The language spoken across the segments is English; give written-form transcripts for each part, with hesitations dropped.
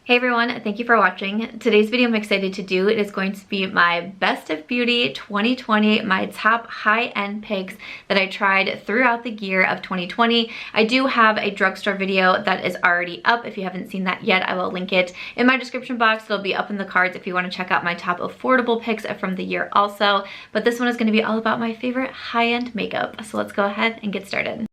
Hey everyone, thank you for watching. Today's video I'm excited to do. It is going to be my Best of Beauty 2020, my top high-end picks that I tried throughout the year of 2020. I do have a drugstore video that is already up. If you haven't seen that yet, I will link it in my description box. It'll be up in the cards if you want to check out my top affordable picks from the year also. But this one is going to be all about my favorite high-end makeup. So let's go ahead and get started.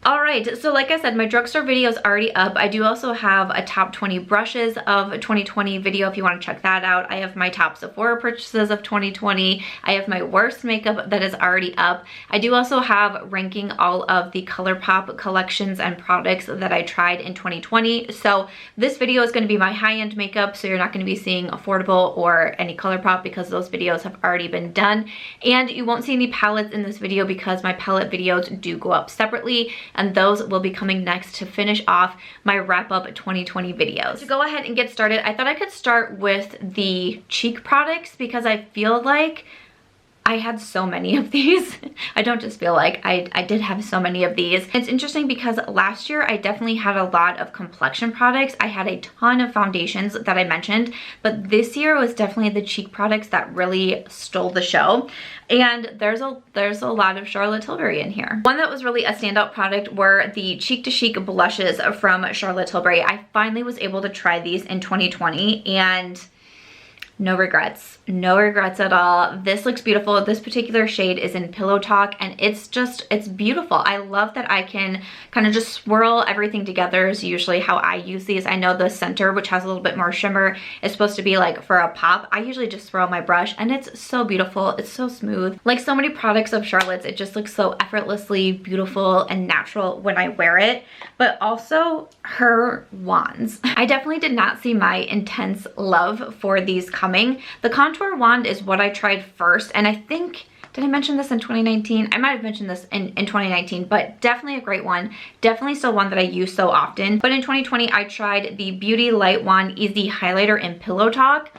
Alright, so like I said, my drugstore video is already up. I do also have a top 20 brushes of 2020 video if you want to check that out. I have my top Sephora purchases of 2020. I have my worst makeup that is already up. I do also have ranking all of the ColourPop collections and products that I tried in 2020. So this video is going to be my high-end makeup, so you're not going to be seeing affordable or any ColourPop because those videos have already been done. And you won't see any palettes in this video because my palette videos do go up separately, and those will be coming next to finish off my wrap-up 2020 videos. To go ahead and get started, I thought I could start with the Chic products because I feel like I had so many of these. I don't just feel like, I did have so many of these. It's interesting because last year I definitely had a lot of complexion products. I had a ton of foundations that I mentioned, but this year was definitely the Chic products that really stole the show. And there's a lot of Charlotte Tilbury in here. One that was really a standout product were the Cheek to Chic blushes from Charlotte Tilbury. I finally was able to try these in 2020 and no regrets at all. This looks beautiful. This particular shade is in Pillow Talk and it's beautiful. I love that I can kind of just swirl everything together is usually how I use these. I know the center, which has a little bit more shimmer, is supposed to be like for a pop. I usually just swirl my brush and it's so beautiful. It's so smooth. Like so many products of Charlotte's, it just looks so effortlessly beautiful and natural when I wear it. But also her wands. I definitely did not see my intense love for these coming. The contour wand is what I tried first, and I think, did I mention this in 2019? I might have mentioned this in 2019, but definitely a great one. Definitely still one that I use so often. But in 2020, I tried the Beauty Light Wand Easy Highlighter in Pillow Talk.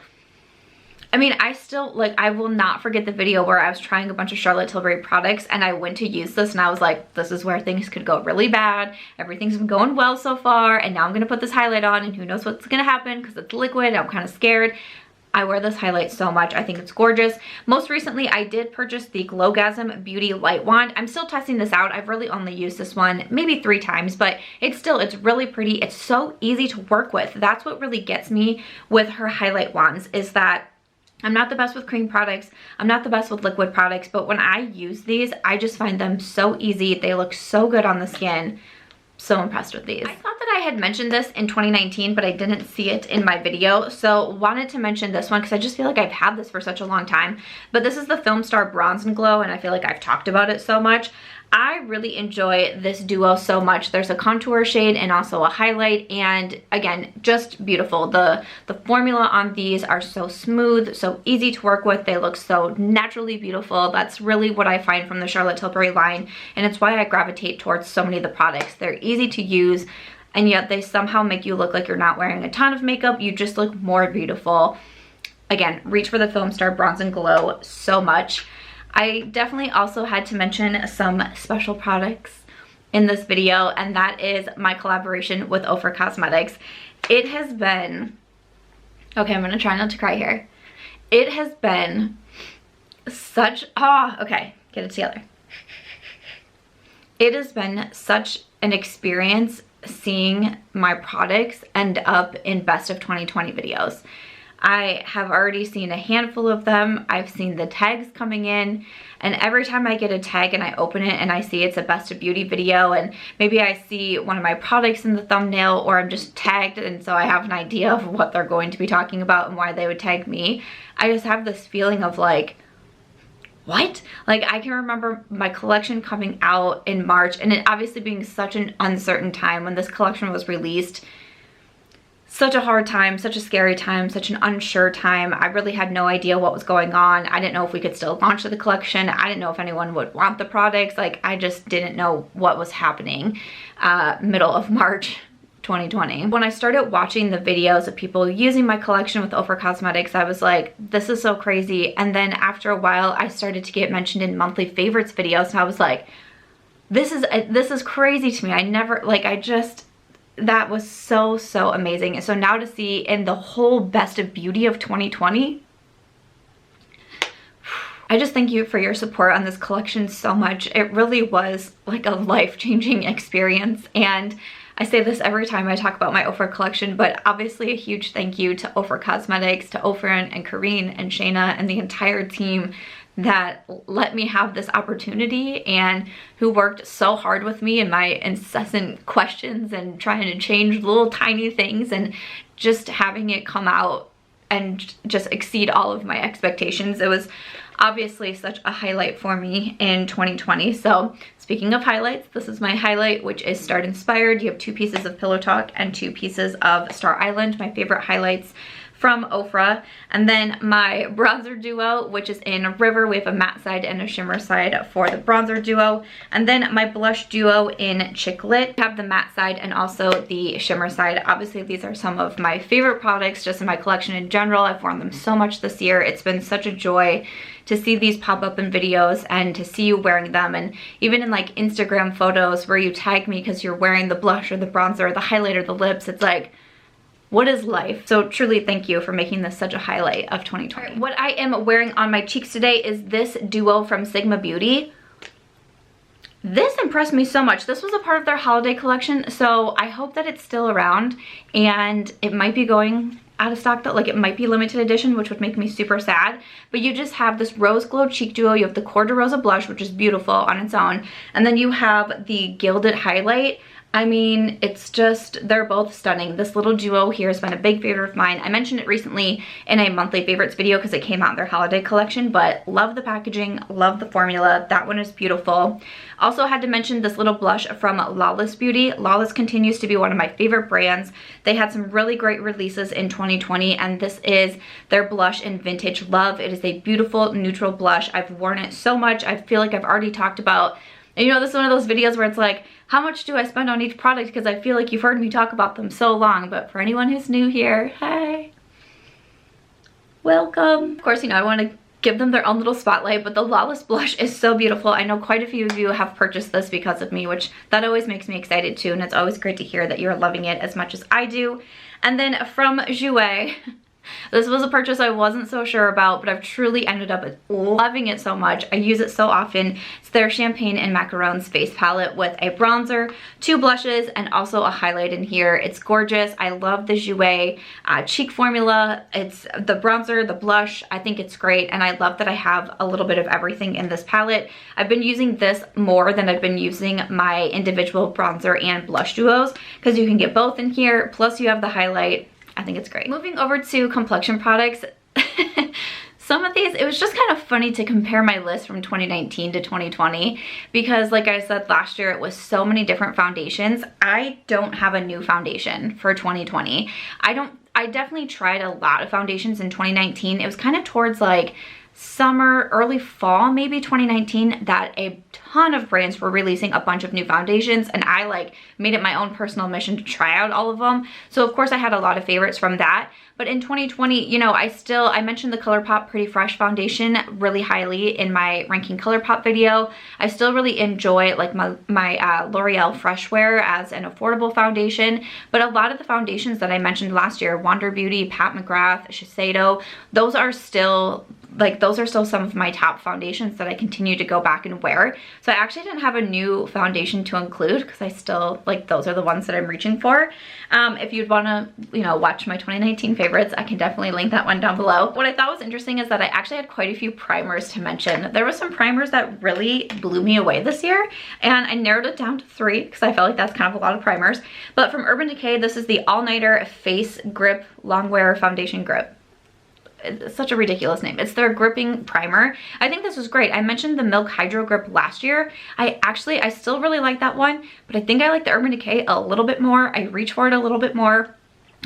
I mean, I will not forget the video where I was trying a bunch of Charlotte Tilbury products and I went to use this and I was like, this is where things could go really bad. Everything's been going well so far, and now I'm gonna put this highlight on and who knows what's gonna happen because it's liquid. I'm kind of scared. I wear this highlight so much. I think it's gorgeous. Most recently, I did purchase the Glowgasm Beauty Light Wand. I'm still testing this out. I've really only used this one maybe 3 times, but it's really pretty. It's so easy to work with. That's what really gets me with her highlight wands, is that I'm not the best with cream products. I'm not the best with liquid products, but when I use these, I just find them so easy. They look so good on the skin. So impressed with these. I thought that I had mentioned this in 2019, but I didn't see it in my video, so wanted to mention this one because I just feel like I've had this for such a long time. But this is the Filmstar Bronze and Glow, and I feel like I've talked about it so much. I really enjoy this duo so much. There's a contour shade and also a highlight, and again, just beautiful. The formula on these are so smooth, so easy to work with. They look so naturally beautiful. That's really what I find from the Charlotte Tilbury line, and it's why I gravitate towards so many of the products. They're easy to use, and yet they somehow make you look like you're not wearing a ton of makeup. You just look more beautiful. Again, reach for the Filmstar Bronze and Glow so much. I definitely also had to mention some special products in this video, and that is my collaboration with Ofra Cosmetics. It has been, okay, I'm gonna try not to cry here. It has been such, okay, get it together. It has been such an experience seeing my products end up in Best of 2020 videos. I have already seen a handful of them. I've seen the tags coming in, and every time I get a tag and I open it and I see it's a Best of Beauty video, and maybe I see one of my products in the thumbnail, or I'm just tagged and so I have an idea of what they're going to be talking about and why they would tag me, I just have this feeling of like, what? Like, I can remember my collection coming out in March, and it obviously being such an uncertain time when this collection was released. Such a hard time, such a scary time, such an unsure time. I really had no idea what was going on. I didn't know if we could still launch the collection. I didn't know if anyone would want the products. Like, I just didn't know what was happening middle of March 2020. When I started watching the videos of people using my collection with Ofra Cosmetics, I was like, this is so crazy. And then after a while, I started to get mentioned in monthly favorites videos, and I was like, this is crazy to me. I never, like, that was so, so amazing. So now to see in the whole best of beauty of 2020, I just thank you for your support on this collection so much. It really was like a life-changing experience, and I say this every time I talk about my Ofra collection, but obviously a huge thank you to Ofra Cosmetics, to Ofra and Karine and Shayna and the entire team that let me have this opportunity and who worked so hard with me in my incessant questions and trying to change little tiny things and just having it come out and just exceed all of my expectations. It was obviously such a highlight for me in 2020. So speaking of highlights, this is my highlight, which is Star Inspired. You have 2 pieces of Pillow Talk and 2 pieces of Star Island, my favorite highlights from Ofra. And then my bronzer duo, which is in River. We have a matte side and a shimmer side for the bronzer duo. And then my blush duo in Chic Lit. I have the matte side and also the shimmer side. Obviously, these are some of my favorite products just in my collection in general. I've worn them so much this year. It's been such a joy to see these pop up in videos and to see you wearing them, and even in like Instagram photos where you tag me because you're wearing the blush or the bronzer or the highlighter, the lips. It's like, what is life? So truly thank you for making this such a highlight of 2020. Right, what I am wearing on my cheeks today is this duo from Sigma Beauty. This impressed me so much. This was a part of their holiday collection, so I hope that it's still around, and it might be going out of stock though. Like, it might be limited edition, which would make me super sad. But you just have this Rose Glow Cheek Duo. You have the Corda Rosa Blush, which is beautiful on its own, and then you have the Gilded Highlight. I mean, it's just, they're both stunning. This little duo here has been a big favorite of mine. I mentioned it recently in a monthly favorites video because it came out in their holiday collection, but love the packaging, love the formula. That one is beautiful. Also had to mention this little blush from Lawless Beauty. Lawless continues to be one of my favorite brands. They had some really great releases in 2020, and this is their blush in Vintage Love. It is a beautiful neutral blush. I've worn it so much. I feel like I've already talked about, and you know, this is one of those videos where it's like, how much do I spend on each product? Because I feel like you've heard me talk about them so long. But for anyone who's new here, hey, welcome. Of course, you know, I want to give them their own little spotlight, but the Lawless Blush is so beautiful. I know quite a few of you have purchased this because of me, which that always makes me excited too. And it's always great to hear that you're loving it as much as I do. And then from Jouer, this was a purchase I wasn't so sure about, but I've truly ended up loving it so much. I use it so often. It's their Champagne and Macarons face palette with a bronzer, 2 blushes, and also a highlight in here. It's gorgeous. I love the Jouer cheek formula. It's the bronzer, the blush. I think it's great, and I love that I have a little bit of everything in this palette. I've been using this more than I've been using my individual bronzer and blush duos because you can get both in here, plus you have the highlight. I think it's great. Moving over to complexion products, some of these, it was just kind of funny to compare my list from 2019 to 2020 because, like I said, last year it was so many different foundations. I don't have a new foundation for 2020. I definitely tried a lot of foundations in 2019. It was kind of towards like summer, early fall, maybe 2019, that a ton of brands were releasing a bunch of new foundations, and I like made it my own personal mission to try out all of them. So of course I had a lot of favorites from that. But in 2020, you know, I mentioned the ColourPop Pretty Fresh foundation really highly in my ranking ColourPop video. I still really enjoy like my L'Oreal Fresh Wear as an affordable foundation. But a lot of the foundations that I mentioned last year, Wander Beauty, Pat McGrath, Shiseido, those are still some of my top foundations that I continue to go back and wear. So I actually didn't have a new foundation to include because I still, like, those are the ones that I'm reaching for. If you'd want to, you know, watch my 2019 favorites, I can definitely link that one down below. What I thought was interesting is that I actually had quite a few primers to mention. There were some primers that really blew me away this year, and I narrowed it down to 3 because I felt like that's kind of a lot of primers. But from Urban Decay, this is the All Nighter Face Grip Longwear Foundation Grip. It's such a ridiculous name. It's their gripping primer. I think this was great. I mentioned the Milk Hydro Grip last year. I still really like that one, but I think I like the Urban Decay a little bit more. I reach for it a little bit more.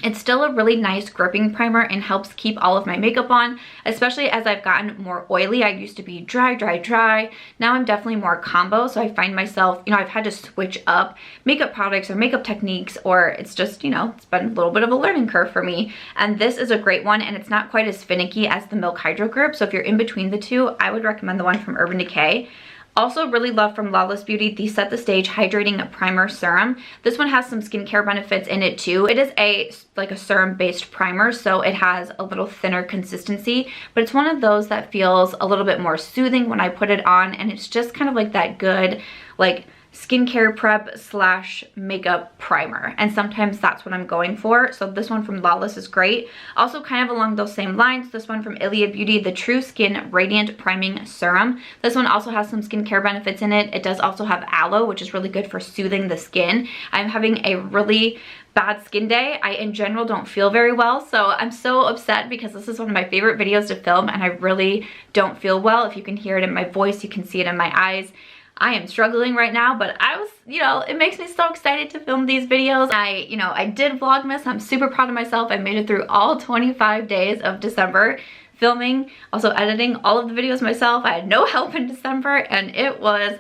It's still a really nice gripping primer and helps keep all of my makeup on, especially as I've gotten more oily. I used to be dry, dry, dry. Now I'm definitely more combo, so I find myself, you know, I've had to switch up makeup products or makeup techniques, or it's just, you know, it's been a little bit of a learning curve for me. And this is a great one, and it's not quite as finicky as the Milk Hydro Grip, so if you're in between the two, I would recommend the one from Urban Decay. Also really love from Lawless Beauty the Set the Stage Hydrating Primer Serum. This one has some skincare benefits in it too. It is like a serum based primer, so it has a little thinner consistency, but it's one of those that feels a little bit more soothing when I put it on, and it's just kind of like that good like skincare prep slash makeup primer, and sometimes that's what I'm going for. So this one from Lawless is great. Also kind of along those same lines, this one from Ilia Beauty, the True Skin Radiant Priming Serum. This one also has some skincare benefits in it. It does also have aloe, which is really good for soothing the skin. I'm having a really bad skin day. I in general don't feel very well, so I'm so upset because this is one of my favorite videos to film and I really don't feel well. If you can hear it in my voice, you can see it in my eyes. I am struggling right now, but I was, it makes me so excited to film these videos. I did Vlogmas. I'm super proud of myself. I made it through all 25 days of December filming, also editing all of the videos myself. I had no help in December and it was,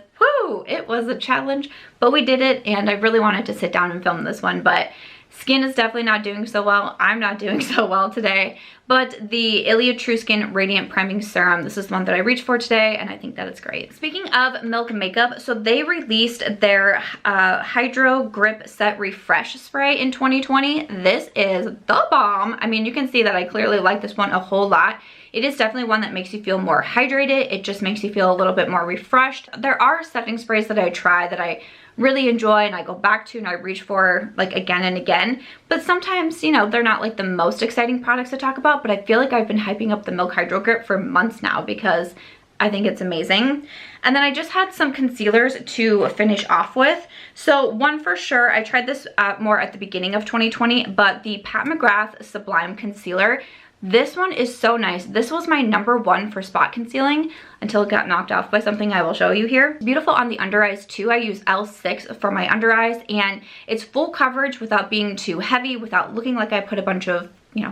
it was a challenge, but we did it and I really wanted to sit down and film this one, but skin is definitely not doing so well. I'm not doing so well today, but the Ilia True Skin Radiant Priming Serum, this is the one that I reached for today, and I think that it's great. Speaking of Milk Makeup, so they released their Hydro Grip Set Refresh Spray in 2020. This is the bomb. I mean, you can see that I clearly like this one a whole lot. It is definitely one that makes you feel more hydrated. It just makes you feel a little bit more refreshed. There are setting sprays that I try that I really enjoy and I go back to and I reach for like again and again, but sometimes they're not like the most exciting products to talk about, but I feel like I've been hyping up the Milk Hydro Grip for months now because I think it's amazing. And then I just had some concealers to finish off with. So one for sure, I tried this more at the beginning of 2020, but the Pat McGrath Sublime Concealer, this one is so nice. This was my #1 for spot concealing until it got knocked off by something I will show you here. It's beautiful on the under eyes too. I use L6 for my under eyes and it's full coverage without being too heavy, without looking like I put a bunch of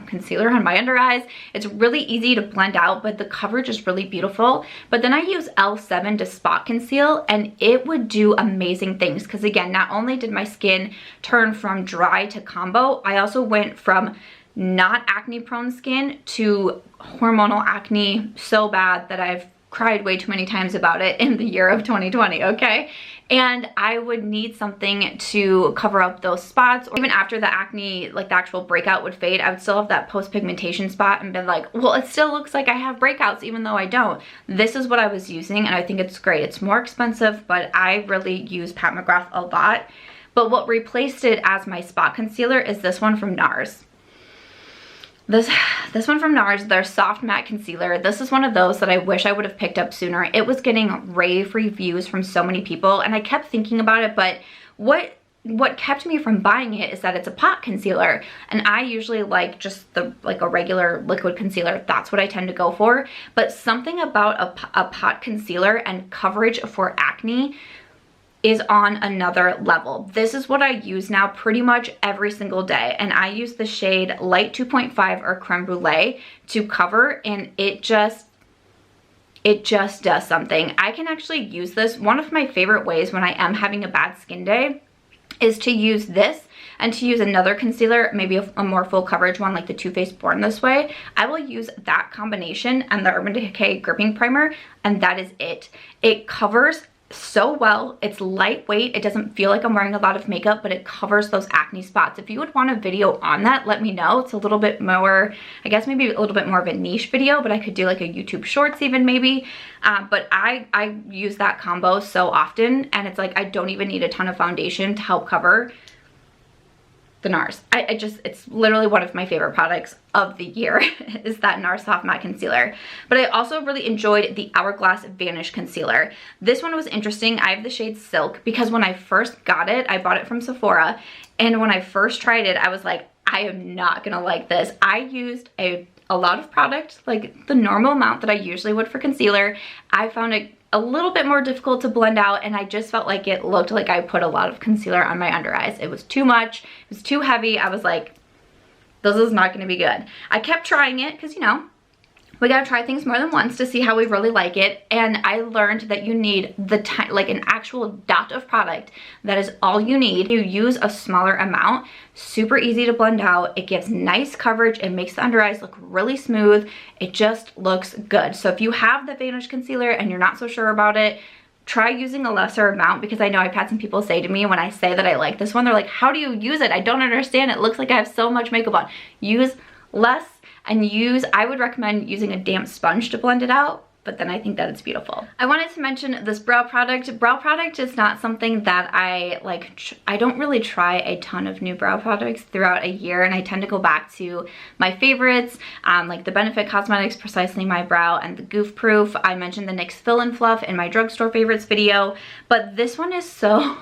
concealer on my under eyes. It's really easy to blend out, but the coverage is really beautiful. But then I use L7 to spot conceal and it would do amazing things because again, not only did my skin turn from dry to combo, I also went from not acne prone skin to hormonal acne so bad that I've cried way too many times about it in the year of 2020, okay? And I would need something to cover up those spots, or even after the acne, like the actual breakout would fade, I would still have that post-pigmentation spot and been like, well, it still looks like I have breakouts even though I don't. This is what I was using and I think it's great. It's more expensive, but I really use Pat McGrath a lot. But what replaced it as my spot concealer is this one from Nars. This one from Nars, their Soft Matte Concealer. This is one of those that I wish I would have picked up sooner. It was getting rave reviews from so many people and I kept thinking about it, but what kept me from buying it is that it's a pot concealer and I usually like just like a regular liquid concealer. That's what I tend to go for, but something about a pot concealer and coverage for acne is on another level. This is what I use now pretty much every single day, and I use the shade Light 2.5 or Creme Brulee to cover, and it just does something. I can actually use this. One of my favorite ways when I am having a bad skin day is to use this and to use another concealer, maybe a more full coverage one like the Too Faced Born This Way. I will use that combination and the Urban Decay Gripping Primer, and that is it. It covers so well. It's lightweight. It doesn't feel like I'm wearing a lot of makeup, but it covers those acne spots. If you would want a video on that, let me know. It's a little bit more, I guess maybe a little bit more of a niche video, but I could do like a YouTube Shorts even maybe. But I use that combo so often, and it's like I don't even need a ton of foundation to help cover the Nars. It's literally one of my favorite products of the year is that Nars Soft Matte Concealer. But I also really enjoyed the Hourglass Vanish Concealer. This one was interesting. I have the shade Silk because when I first got it, I bought it from Sephora, and when I first tried it, I was like, I am not gonna like this. I used a lot of product, like the normal amount that I usually would for concealer. I found it a little bit more difficult to blend out, and I just felt like it looked like I put a lot of concealer on my under eyes. It was too much, it was too heavy. I was like, this is not gonna be good. I kept trying it because we gotta try things more than once to see how we really like it, and I learned that you need like an actual dot of product. That is all you need. You use a smaller amount, super easy to blend out. It gives nice coverage. It makes the under eyes look really smooth. It just looks good. So if you have the Vanish concealer and you're not so sure about it, try using a lesser amount, because I know I've had some people say to me when I say that I like this one, they're like, how do you use it? I don't understand. It looks like I have so much makeup on. Use less, and I would recommend using a damp sponge to blend it out, but then I think that it's beautiful. I wanted to mention this brow product. Brow product is not something that I like. I don't really try a ton of new brow products throughout a year, and I tend to go back to my favorites, like the Benefit Cosmetics Precisely My Brow and the Goof Proof. I mentioned the NYX Fill and Fluff in my drugstore favorites video, but this one is so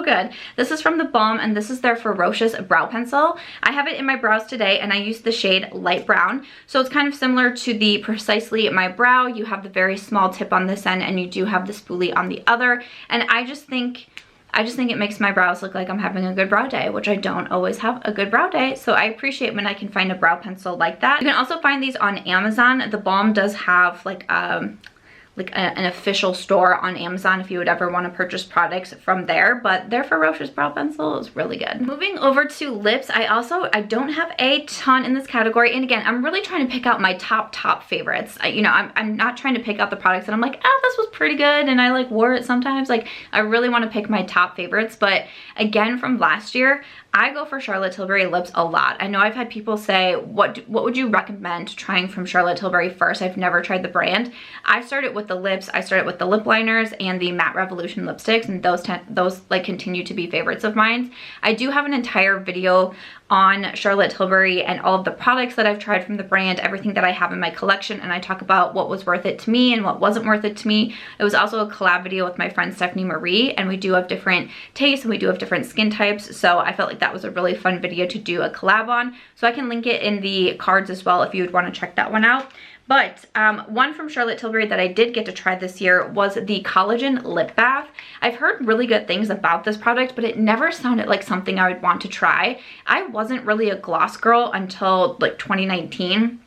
good. This is from TheBalm, and this is their Furrowcious brow pencil. I have it in my brows today, and I use the shade Light Brown. So it's kind of similar to the Precisely My Brow. You have the very small tip on this end, and you do have the spoolie on the other. And I just think it makes my brows look like I'm having a good brow day, which I don't always have a good brow day. So I appreciate when I can find a brow pencil like that. You can also find these on Amazon. TheBalm does have like an official store on Amazon if you would ever want to purchase products from there, but their Furrowcious brow pencil is really good. Moving over to lips, I don't have a ton in this category, and again, I'm really trying to pick out my top favorites. I'm not trying to pick out the products that I'm like, oh, this was pretty good and I like wore it sometimes. Like, I really want to pick my top favorites, but again, from last year, I go for Charlotte Tilbury lips a lot. I know I've had people say, what would you recommend trying from Charlotte Tilbury first? I've never tried the brand. I started with the lips. I started with the lip liners and the Matte Revolution lipsticks, and those like continue to be favorites of mine. I do have an entire video on Charlotte Tilbury and all of the products that I've tried from the brand, everything that I have in my collection, and I talk about what was worth it to me and what wasn't worth it to me. It was also a collab video with my friend Stephanie Marie, and we do have different tastes and we do have different skin types, so I felt like that was a really fun video to do a collab on. So I can link it in the cards as well if you would want to check that one out. But one from Charlotte Tilbury that I did get to try this year was the Collagen Lip Bath. I've heard really good things about this product, but it never sounded like something I would want to try. I wasn't really a gloss girl until like 2019.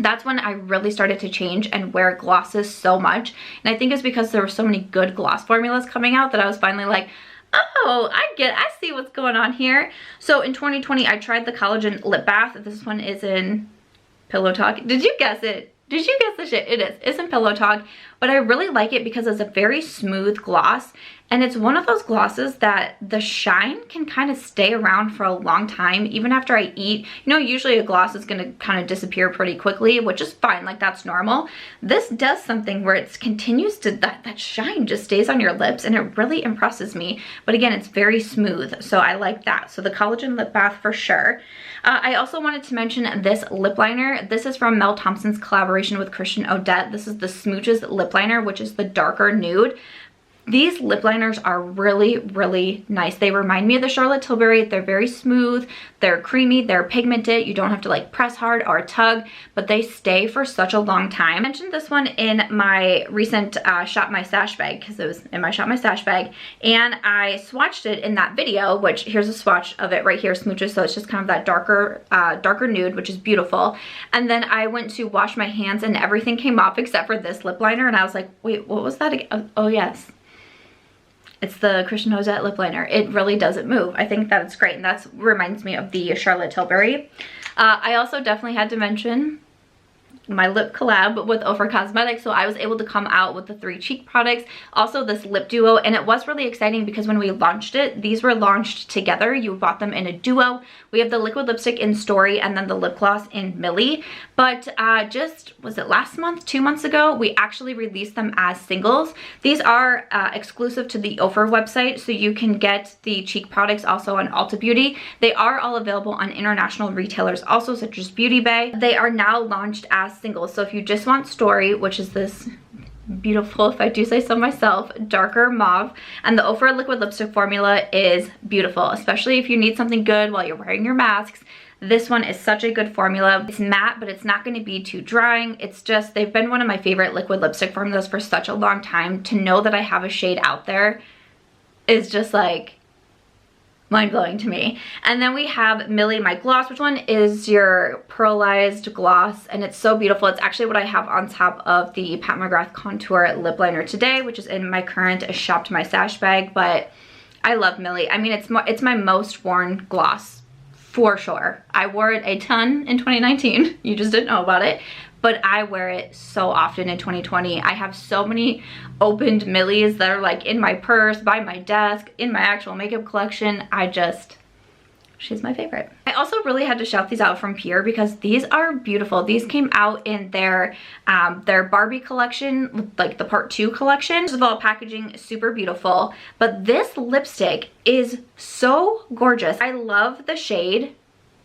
That's when I really started to change and wear glosses so much. And I think it's because there were so many good gloss formulas coming out that I was finally like, oh, I see what's going on here. So in 2020, I tried the Collagen Lip Bath. This one is in Pillow Talk. Did you guess it? Did you guess the shit? It is. It's in Pillow Talk, but I really like it because it's a very smooth gloss, and it's one of those glosses that the shine can kind of stay around for a long time, even after I eat. You know, usually a gloss is going to kind of disappear pretty quickly, which is fine, like that's normal. This does something where it continues to, that shine just stays on your lips, and it really impresses me. But again, it's very smooth, so I like that. So the Collagen Lip Bath for sure. I also wanted to mention this lip liner. This is from Mel Thompson's collaboration with Christian Audette. This is the Smooches lip liner, which is the darker nude. These lip liners are really, really nice. They remind me of the Charlotte Tilbury. They're very smooth, they're creamy, they're pigmented. You don't have to like press hard or tug, but they stay for such a long time. I mentioned this one in my recent Shop My Stash bag, because it was in my Shop My Stash bag, and I swatched it in that video, which here's a swatch of it right here, Smooches. So it's just kind of that darker nude, which is beautiful. And then I went to wash my hands and everything came off except for this lip liner, and I was like, wait, what was that again? Oh yes. It's the Christian Audette lip liner. It really doesn't move. I think that it's great, and that reminds me of the Charlotte Tilbury. I also definitely had to mention my lip collab with Ofra Cosmetics. So I was able to come out with the 3 cheek products, also this lip duo, and it was really exciting because when we launched it, these were launched together. You bought them in a duo. We have the liquid lipstick in Story and then the lip gloss in Millie. But was it last month, 2 months ago, we actually released them as singles. These are exclusive to the Ofra website, so you can get the cheek products also on Ulta Beauty. They are all available on international retailers also, such as Beauty Bay. They are now launched as singles. So if you just want Story, which is this beautiful, if I do say so myself, darker mauve, and the Ofra liquid lipstick formula is beautiful, especially if you need something good while you're wearing your masks. This one is such a good formula. It's matte, but it's not going to be too drying. It's just, they've been one of my favorite liquid lipstick formulas for such a long time. To know that I have a shade out there is just like mind-blowing to me. And then we have Millie, my gloss, which one is your pearlized gloss, and it's so beautiful. It's actually what I have on top of the Pat McGrath contour lip liner today, which is in my current Shop My Stash bag. But I love Millie. I mean, it's my most worn gloss for sure. I wore it a ton in 2019. You just didn't know about it. But I wear it so often in 2020. I have so many opened Millies that are like in my purse, by my desk, in my actual makeup collection. She's my favorite. I also really had to shout these out from Pur because these are beautiful. These came out in their Barbie collection, like the part 2 collection. First of all, packaging is super beautiful, but this lipstick is so gorgeous. I love the shade.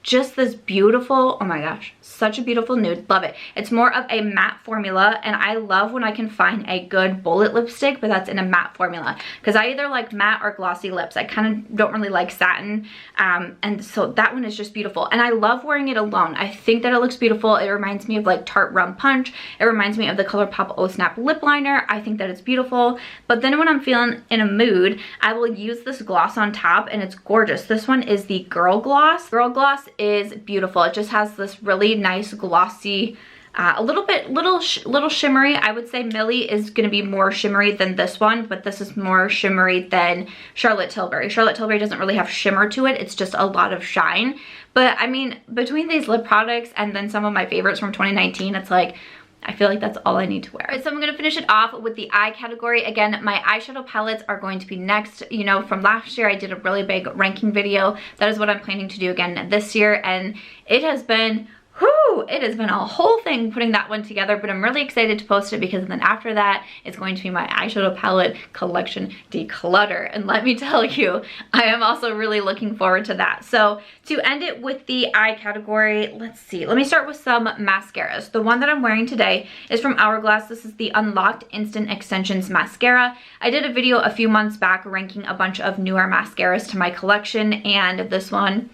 Just this beautiful, oh my gosh, such a beautiful nude. Love it. It's more of a matte formula, and I love when I can find a good bullet lipstick, but that's in a matte formula, because I either like matte or glossy lips. I kind of don't really like satin, and so that one is just beautiful, and I love wearing it alone. I think that it looks beautiful. It reminds me of like Tarte Rum Punch. It reminds me of the ColourPop Oh Snap lip liner. I think that it's beautiful, but then when I'm feeling in a mood, I will use this gloss on top, and it's gorgeous. This one is the Girl Gloss. Girl Gloss is beautiful. It just has this really nice glossy, a little shimmery. I would say Millie is going to be more shimmery than this one, but this is more shimmery than Charlotte Tilbury. Charlotte Tilbury doesn't really have shimmer to it. It's just a lot of shine. But I mean, between these lip products and then some of my favorites from 2019, it's like, I feel like that's all I need to wear. All right, so I'm going to finish it off with the eye category. Again, my eyeshadow palettes are going to be next. You know, from last year, I did a really big ranking video. That is what I'm planning to do again this year. And it has been, whew, it has been a whole thing putting that one together, but I'm really excited to post it because then after that, it's going to be my eyeshadow palette collection declutter. And let me tell you, I am also really looking forward to that. So to end it with the eye category, let's see. Let me start with some mascaras. The one that I'm wearing today is from Hourglass. This is the Unlocked Instant Extensions Mascara. I did a video a few months back ranking a bunch of newer mascaras to my collection, and this one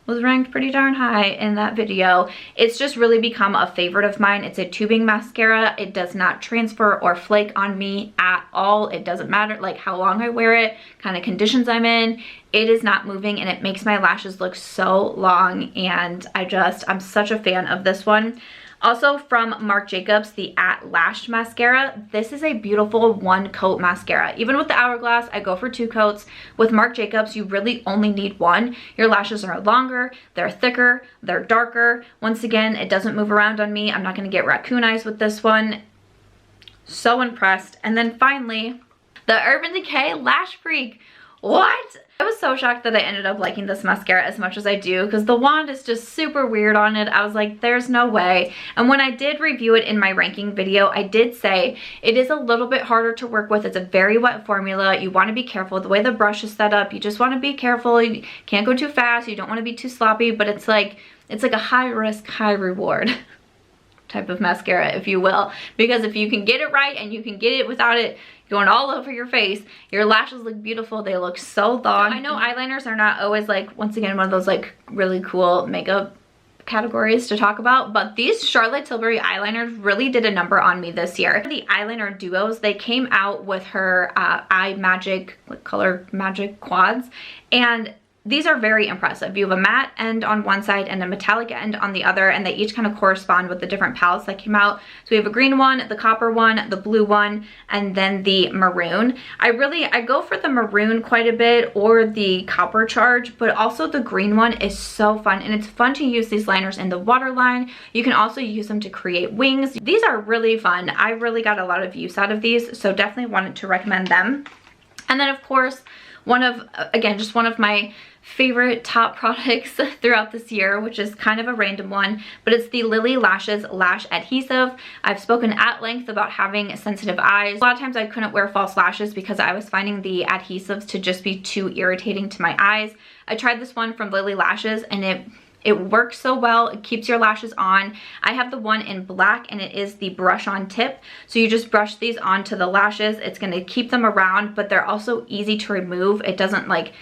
was ranked pretty darn high in that video. It's just really become a favorite of mine. It's a tubing mascara. It does not transfer or flake on me at all. It doesn't matter like how long I wear it, kind of conditions I'm in. It is not moving, and it makes my lashes look so long, and I'm such a fan of this one. Also from Marc Jacobs, the At Lash Mascara. This is a beautiful one coat mascara. Even with the Hourglass, I go for 2 coats. With Marc Jacobs, you really only need one. Your lashes are longer, they're thicker, they're darker. Once again, it doesn't move around on me. I'm not gonna get raccoon eyes with this one. So impressed. And then finally, the Urban Decay Lash Freak. What? I was so shocked that I ended up liking this mascara as much as I do because the wand is just super weird on it. I was like, there's no way. And when I did review it in my ranking video, I did say it is a little bit harder to work with. It's a very wet formula. You want to be careful. The way the brush is set up, you just want to be careful. You can't go too fast. You don't want to be too sloppy, but it's like a high risk, high reward type of mascara, if you will, because if you can get it right and you can get it without it going all over your face, your lashes look beautiful. They look so long. I know eyeliners are not always like, once again, one of those like really cool makeup categories to talk about, but these Charlotte Tilbury eyeliners really did a number on me this year. The eyeliner duos, they came out with her Eye Magic, like Color Magic quads, and these are very impressive. You have a matte end on one side and a metallic end on the other, and they each kind of correspond with the different palettes that came out. So we have a green one, the copper one, the blue one, and then the maroon. I go for the maroon quite a bit, or the copper charge, but also the green one is so fun, and it's fun to use these liners in the waterline. You can also use them to create wings. These are really fun. I really got a lot of use out of these, so definitely wanted to recommend them. And then of course, one of my favorite top products throughout this year, which is kind of a random one, but it's the Lily Lashes Lash Adhesive. I've spoken at length about having sensitive eyes. A lot of times I couldn't wear false lashes because I was finding the adhesives to just be too irritating to my eyes. I tried this one from Lily Lashes, and it works so well. It keeps your lashes on. I have the one in black, and it is the brush on tip. So you just brush these onto the lashes. It's gonna keep them around, but they're also easy to remove. It doesn't like,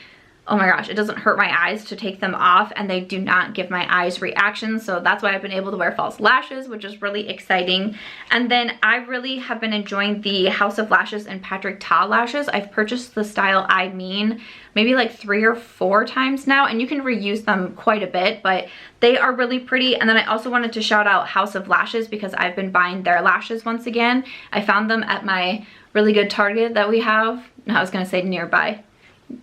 oh my gosh, it doesn't hurt my eyes to take them off, and they do not give my eyes reactions. So that's why I've been able to wear false lashes, which is really exciting. And then I really have been enjoying the House of Lashes and Patrick Ta lashes. I've purchased the style I Mean maybe like 3 or 4 times now, and you can reuse them quite a bit, but they are really pretty. And then I also wanted to shout out House of Lashes because I've been buying their lashes once again. I found them at my really good Target that we have. I was gonna say nearby.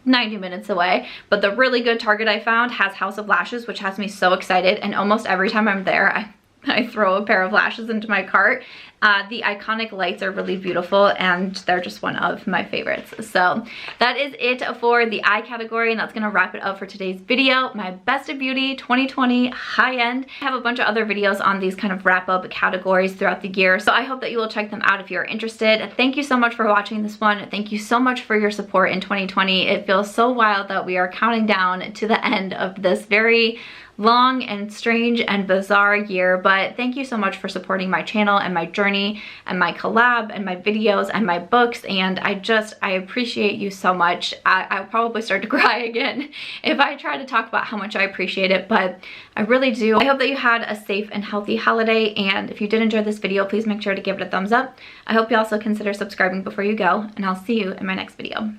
90 minutes away. But the really good Target I found has House of Lashes, which has me so excited, and almost every time I'm there, I throw a pair of lashes into my cart. The Iconic lights are really beautiful, and they're just one of my favorites. So that is it for the eye category, and that's gonna wrap it up for today's video. My Best of Beauty 2020 high-end. I have a bunch of other videos on these kind of wrap-up categories throughout the year, so I hope that you will check them out if you're interested. Thank you so much for watching this one. Thank you so much for your support in 2020. It feels so wild that we are counting down to the end of this very long and strange and bizarre year, but thank you so much for supporting my channel and my journey and my collab and my videos and my books, and I appreciate you so much. I'll probably start to cry again if I try to talk about how much I appreciate it, but I really do. I hope that you had a safe and healthy holiday, and if you did enjoy this video, please make sure to give it a thumbs up. I hope you also consider subscribing before you go, and I'll see you in my next video.